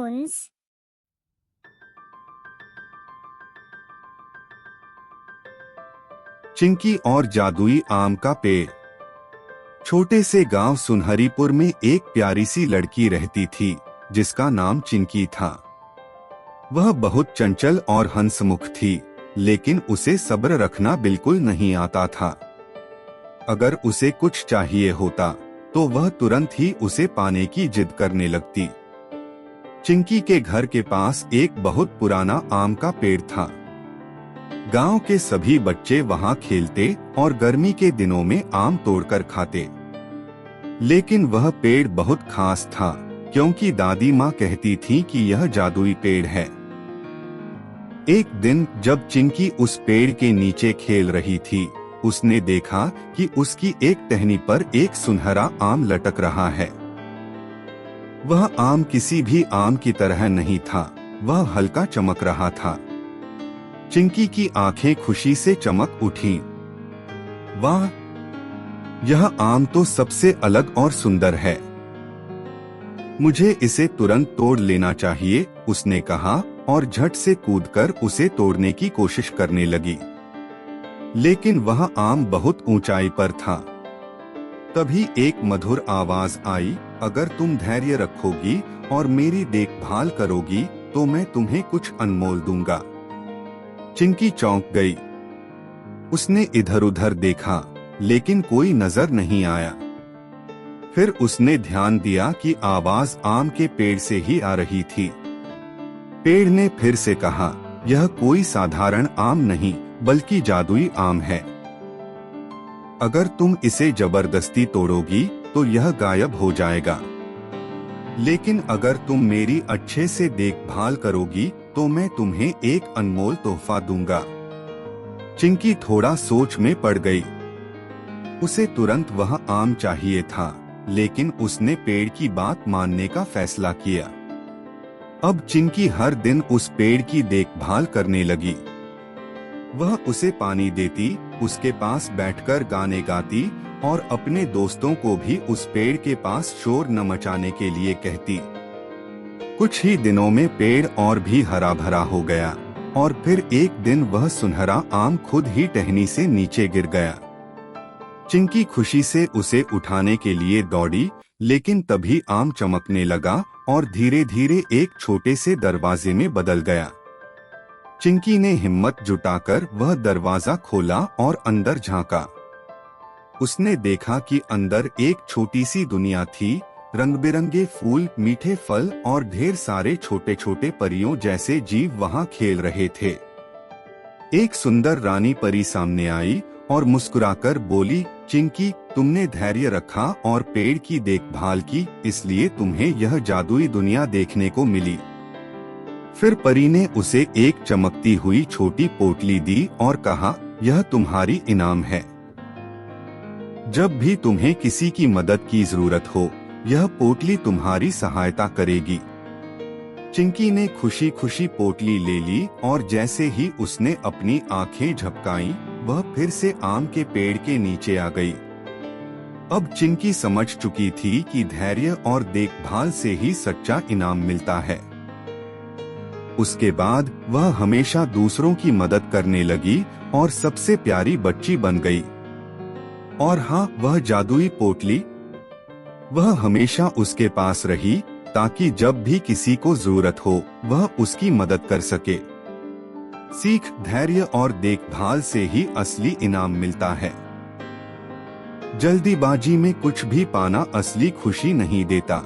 cartoons. Chinki और जादुई आम का पेड़। छोटे से गांव सुनहरीपुर में एक प्यारी सी लड़की रहती थी जिसका नाम चिंकी था। वह बहुत चंचल और हंसमुख थी, लेकिन उसे सब्र रखना बिल्कुल नहीं आता था। अगर उसे कुछ चाहिए होता तो वह तुरंत ही उसे पाने की जिद करने लगती। चिंकी के घर के पास एक बहुत पुराना आम का पेड़ था। गांव के सभी बच्चे वहां खेलते और गर्मी के दिनों में आम तोड़कर खाते। लेकिन वह पेड़ बहुत खास था, क्योंकि दादी माँ कहती थी कि यह जादुई पेड़ है। एक दिन जब चिंकी उस पेड़ के नीचे खेल रही थी, उसने देखा कि उसकी एक टहनी पर एक सुनहरा आम लटक रहा है। वह आम किसी भी आम की तरह नहीं था, वह हल्का चमक रहा था। चिंकी की आंखें खुशी से चमक उठीं। वाह, यह आम तो सबसे अलग और सुंदर है। मुझे इसे तुरंत तोड़ लेना चाहिए, उसने कहा और झट से कूदकर उसे तोड़ने की कोशिश करने लगी। लेकिन वह आम बहुत ऊंचाई पर था। तभी एक मधुर आवाज आई, अगर तुम धैर्य रखोगी और मेरी देखभाल करोगी तो मैं तुम्हें कुछ अनमोल दूंगा। चिंकी चौंक गई। उसने इधर उधर देखा, लेकिन कोई नजर नहीं आया। फिर उसने ध्यान दिया कि आवाज आम के पेड़ से ही आ रही थी। पेड़ ने फिर से कहा, यह कोई साधारण आम नहीं बल्कि जादुई आम है। अगर तुम इसे जबरदस्ती तोड़ोगी तो यह गायब हो जाएगा, लेकिन अगर तुम मेरी अच्छे से देखभाल करोगी तो मैं तुम्हें एक अनमोल तोहफा दूंगा। चिंकी थोड़ा सोच में पड़ गई। उसे तुरंत वह आम चाहिए था, लेकिन उसने पेड़ की बात मानने का फैसला किया। अब चिंकी हर दिन उस पेड़ की देखभाल करने लगी। वह उसे पानी देती, उसके पास बैठकर गाने गाती और अपने दोस्तों को भी उस पेड़ के पास शोर न मचाने के लिए कहती। कुछ ही दिनों में पेड़ और भी हरा भरा हो गया और फिर एक दिन वह सुनहरा आम खुद ही टहनी से नीचे गिर गया। चिंकी खुशी से उसे उठाने के लिए दौड़ी, लेकिन तभी आम चमकने लगा और धीरे धीरे एक छोटे से दरवाजे में बदल गया। चिंकी ने हिम्मत जुटाकर वह दरवाजा खोला और अंदर झांका। उसने देखा कि अंदर एक छोटी सी दुनिया थी। रंग बिरंगे फूल, मीठे फल और ढेर सारे छोटे छोटे परियों जैसे जीव वहां खेल रहे थे। एक सुंदर रानी परी सामने आई और मुस्कुराकर बोली, चिंकी, तुमने धैर्य रखा और पेड़ की देखभाल की, इसलिए तुम्हें यह जादुई दुनिया देखने को मिली। फिर परी ने उसे एक चमकती हुई छोटी पोटली दी और कहा, यह तुम्हारी इनाम है। जब भी तुम्हें किसी की मदद की जरूरत हो, यह पोटली तुम्हारी सहायता करेगी। चिंकी ने खुशी खुशी पोटली ले ली और जैसे ही उसने अपनी आंखें झपकाईं, वह फिर से आम के पेड़ के नीचे आ गई। अब चिंकी समझ चुकी थी कि धैर्य और देखभाल से ही सच्चा इनाम मिलता है। उसके बाद वह हमेशा दूसरों की मदद करने लगी और सबसे प्यारी बच्ची बन गई। और हाँ, वह जादुई पोटली, वह हमेशा उसके पास रही ताकि जब भी किसी को जरूरत हो वह उसकी मदद कर सके। सीख, धैर्य और देखभाल से ही असली इनाम मिलता है। जल्दीबाजी में कुछ भी पाना असली खुशी नहीं देता।